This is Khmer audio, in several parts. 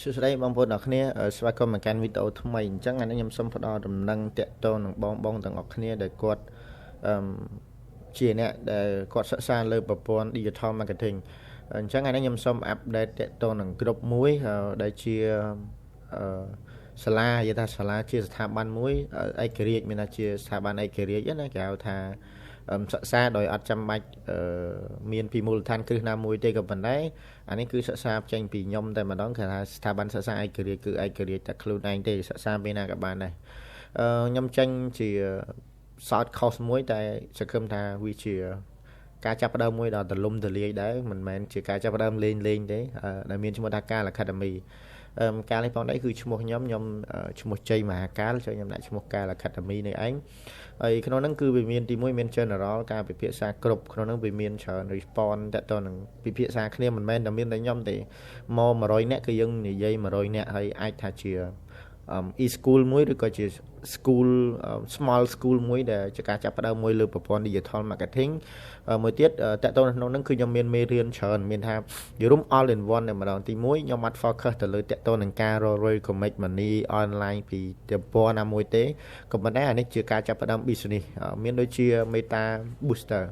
សួស្តីបងប្អូនទាំងអស់គ្នាស្វាគមន៍មកកាន់វីដេអូថ្មីអញ្ចឹងអានេះខ្ញុំសូមផ្ដល់ដំណឹងតាក់ទងនឹងបងទាំងអស់គ្នាដែលគាត់ជាអ្នកដែលគាត់សិក្សាលើប្រព័ន្ធ Digital Marketing អញ្ចឹងអានេះខ្ញុំសូមអាប់ដេតតាក់ទងនឹងក្រុមមួយដែលជាសាលានិយាយថាសាលាជាស្ថាប័នមួយឯករាជ្យមានថាជាស្ថាប័នឯករាជ្យណាគេហៅថាសិក្សាដោយអត់ចាំបាច់មានពីមូលដ្ឋានគ្រឹះណាមួយទេក៏ប៉ុន្តែអានេះគឺសិក្សាចេញពីខ្ញុំតែម្ដងគេថាស្ថាប័នសិក្សាឯករាជ្យគឺឯករាជ្យតែខ្លួនឯងទេសិក្សាពេលណាក៏បានដែរខ្ញុំចេញជា short course មួយតែសង្ឃឹមថាវាជាការចាប់ផ្ដើមមួយដ៏ទលំទលាយដែរមិនមែនជាការចាប់ផ្ដើមលេងទេដែលមានឈ្មោះថាកាល Academy កាលនេះផងដែរគឺឈ្មោះខ្ញុំឈ្មោះជ័យមហាកាលចូលខ្ញុំដាក់ឈ្មោះកាល Academy នេះឯងហើយក្នុងហ្នឹងគឺវាមានទី1មាន general ការពិភាក្សាគ្រប់ក្នុងហ្នឹងវាមានច្រើន response តទៅនឹងពិភាក្សាគ្នាមិនមែនតែមានតែខ្ញុំទេមក100នាក់គឺយើងនិយាយ100នាក់ហើយអាចថាជាe-school មួយឬក៏ជា school small school មួយដែលជាការចាប់ផ្ដើមមួយលើប្រព័ន្ធ digital marketing មួយទៀតតទៅក្នុងហ្នឹងគឺខ្ញុំមានមេរៀនច្រើនមានថាយល់ all in one តែម្ដងទី1ខ្ញុំអត់ focus ទៅលើតទៅនឹងការរក make money online ពីទំព័រណាមួយទេក៏ប៉ុន្តែអានេះជាការចាប់ផ្ដើម business មានដូចជា Meta Booster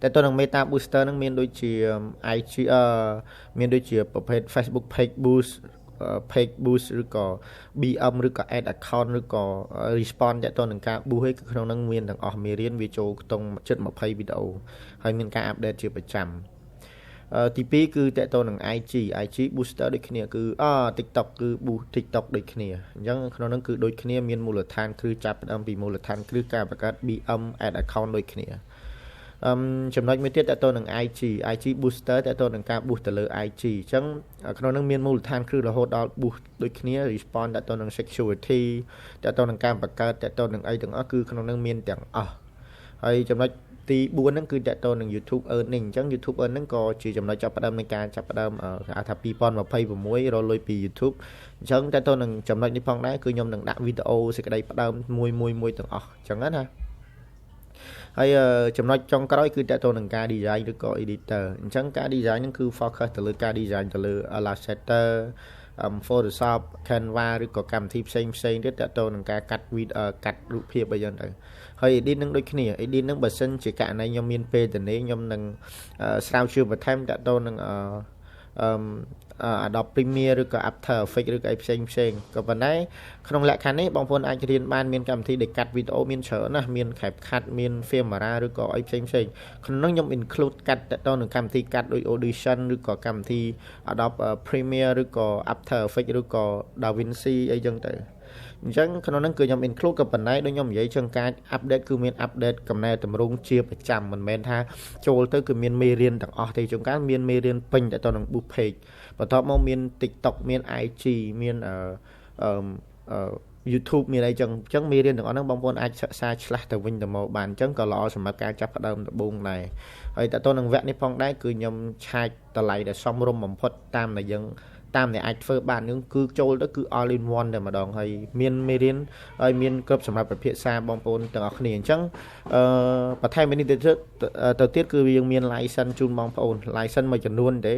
តែទៅនឹង Meta Booster ហ្នឹងមានដូចជា IG មានដូចជាប្រភេទ Facebook page boost ឬក៏ BM ឬក៏ add account ឬក៏ response តទៅនឹងការ boost ហើយគឺក្នុងហ្នឹងមានទាំងអស់មេរៀនវាចូលខ្ទង់ជិត20វីដេអូហើយមានការ update ជាប្រចាំទី2គឺតទៅនឹង IG booster ដូចគ្នាគឺTikTok គឺ boost TikTok ដូចគ្នាអញ្ចឹងក្នុងហ្នឹងគឺដូចគ្នាមានមូលដ្ឋានគ្រឹះចាប់ផ្ដើមពីមូលដ្ឋានគ្រឹះការបង្កើត BM add account ដូចគ្នាចំណុចមួយទៀតតទៅនឹង IG booster តទៅនឹងការ boost ទៅលើ IG អញ្ចឹងក្នុងនឹងមានមូលដ្ឋានគ្រឹះរហូតដល់ boost ដូចគ្នា response តទៅនឹង security តទៅនឹងការបង្កើតតទៅនឹងអីទាំងអស់គឺក្នុងនឹងមានទាំងអស់ហើយចំណុចទី4ហ្នឹងគឺតទៅនឹង YouTube earning អញ្ចឹង YouTube earning ក៏ជាចំណុចចាប់ផ្ដើមនៃការចាប់ផ្ដើមគេហៅថា2026រលុយពី YouTube អញ្ចឹងតទៅនឹងចំណុចនេះផងដែរគឺខ្ញុំនឹងដាក់វីដេអូសេចក្តីផ្ដើមមួយទាំងអស់អញ្ចឹងណាហើយចំណុចចុងក្រោយគឺតទៅនឹងការ design ឬក៏ editor អញ្ចឹងការ design ហ្នឹងគឺ focus ទៅលើការ design ទៅលើ Illustrator Photoshop Canva ឬក៏កម្មវិធីផ្សេងទៀតតទៅនឹងការកាត់កាត់រូបភាពអីចឹងទៅហើយ edit នឹងដូចគ្នា edit នឹងបើសិនជាករណីខ្ញុំមានពេលទៅនេះខ្ញុំនឹងស្រាវជ្រាវបន្ថែមតទៅនឹងAdobe Premiere ឬក៏ After Effects ឬក៏អីផ្សេងក៏ប៉ុន្តែក្នុងលក្ខខណ្ឌនេះបងប្អូនអាចរៀនបានមានកម្មវិធីដែលកាត់វីដេអូមានច្រើនណាស់មាន CapCut មាន Filmora ឬក៏អីផ្សេងក្នុងនោះខ្ញុំ include កាត់ទៅនឹងកម្មវិធីកាត់ដូច Audition ឬក៏កម្មវិធី Adobe Premiere ឬក៏ After Effects ឬក៏ DaVinci អីចឹងទៅអញ្ចឹងក្នុងហ្នឹងគឺខ្ញុំ include ក៏ប៉ុន្តែដូចខ្ញុំនិយាយចឹងការ update គឺមាន update កំណែតម្រង់ជាប្រចាំមិនមែនថាចូលទៅគឺមានមេរៀនទាំងអស់ទេជួនកាលមានមេរៀនពេញទៅនឹង book page បន្ទាប់មកមាន TikTok មាន IG មានYouTube មានអីចឹងមេរៀនទាំងអស់ហ្នឹងបងប្អូនអាចសិក្សាឆ្លាស់ទៅវិញទៅមកបានអញ្ចឹងក៏ល្អសម្រាប់ការចាប់ផ្ដើមដំបូងដែរហើយតទៅនឹងវគ្គនេះផងដែរគឺខ្ញុំឆាចតម្លៃដែលសមរម្យបំផុតតាមដែលអាចធ្វើបាននឹងគឺចូលទៅគឺ all in one តែម្ដងហើយមានមេរៀនហើយមានគ្រប់សម្រាប់ពិភាក្សាបងប្អូនទាំងអស់គ្នាអញ្ចឹងបន្ថែមនេះទៅទៀតគឺយើងមាន license ជូនបងប្អូន license មួយចំនួនទេ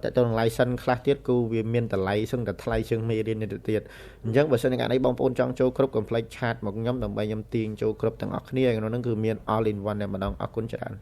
តែទៅនឹង license ខ្លះទៀតគឺវាមានតម្លៃសឹងតែថ្លៃជាងមេរៀននេះទៅទៀតអញ្ចឹងបើសិនជាអ្នកបងប្អូនចង់ចូលគ្រប់ complex chat មកខ្ញុំដើម្បីខ្ញុំទាញចូលគ្រប់ទាំងអស់គ្នាក្នុងនោះគឺមាន all in one តែម្ដងអរគុណច្រើន